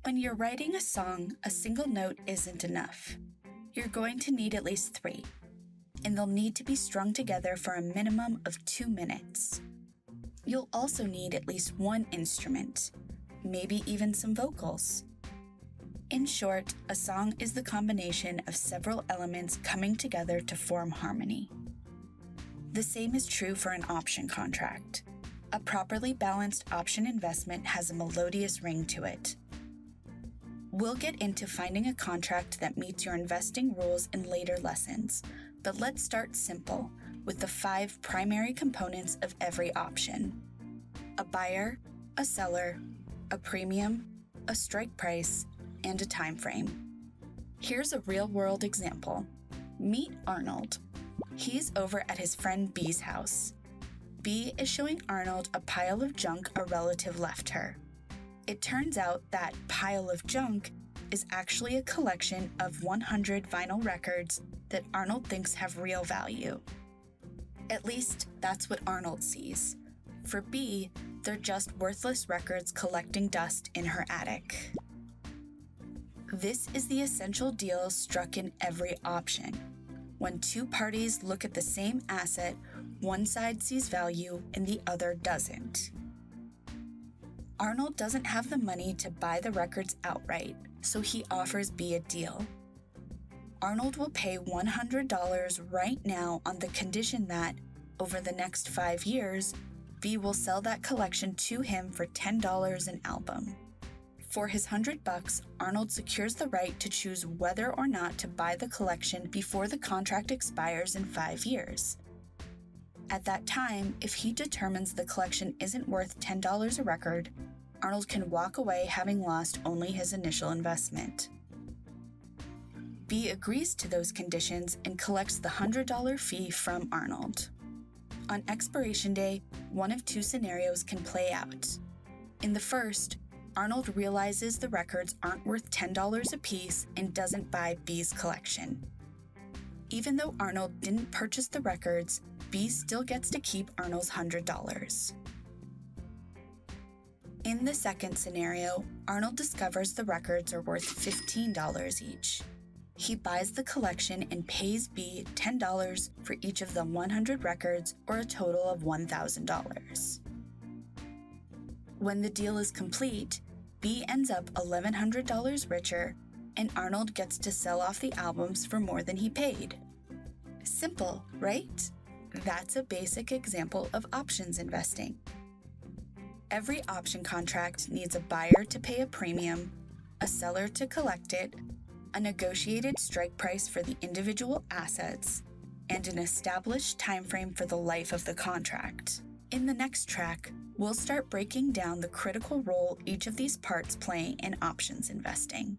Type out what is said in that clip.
When you're writing a song, a single note isn't enough. You're going to need at least 3, and they'll need to be strung together for a minimum of 2 minutes. You'll also need at least 1 instrument, maybe even some vocals. In short, a song is the combination of several elements coming together to form harmony. The same is true for an option contract. A properly balanced option investment has a melodious ring to it. We'll get into finding a contract that meets your investing rules in later lessons, but let's start simple with the 5 primary components of every option: a buyer, a seller, a premium, a strike price, and a time frame. Here's a real-world example. Meet Arnold. He's over at his friend B's house. B is showing Arnold a pile of junk a relative left her. It turns out that pile of junk is actually a collection of 100 vinyl records that Arnold thinks have real value. At least, that's what Arnold sees. For B, they're just worthless records collecting dust in her attic. This is the essential deal struck in every option. When 2 parties look at the same asset, one side sees value and the other doesn't. Arnold doesn't have the money to buy the records outright, so he offers B a deal. Arnold will pay $100 right now on the condition that, over the next 5 years, B will sell that collection to him for $10 an album. For his $100, Arnold secures the right to choose whether or not to buy the collection before the contract expires in 5 years. At that time, if he determines the collection isn't worth $10 a record, Arnold can walk away having lost only his initial investment. B agrees to those conditions and collects the $100 fee from Arnold. On expiration day, one of 2 scenarios can play out. In the first, Arnold realizes the records aren't worth $10 apiece and doesn't buy B's collection. Even though Arnold didn't purchase the records, B still gets to keep Arnold's $100. In the second scenario, Arnold discovers the records are worth $15 each. He buys the collection and pays B $10 for each of the 100 records, or a total of $1,000. When the deal is complete, B ends up $1,100 richer, and Arnold gets to sell off the albums for more than he paid. Simple, right? That's a basic example of options investing. Every option contract needs a buyer to pay a premium, a seller to collect it, a negotiated strike price for the individual assets, and an established time frame for the life of the contract. In the next track, we'll start breaking down the critical role each of these parts play in options investing.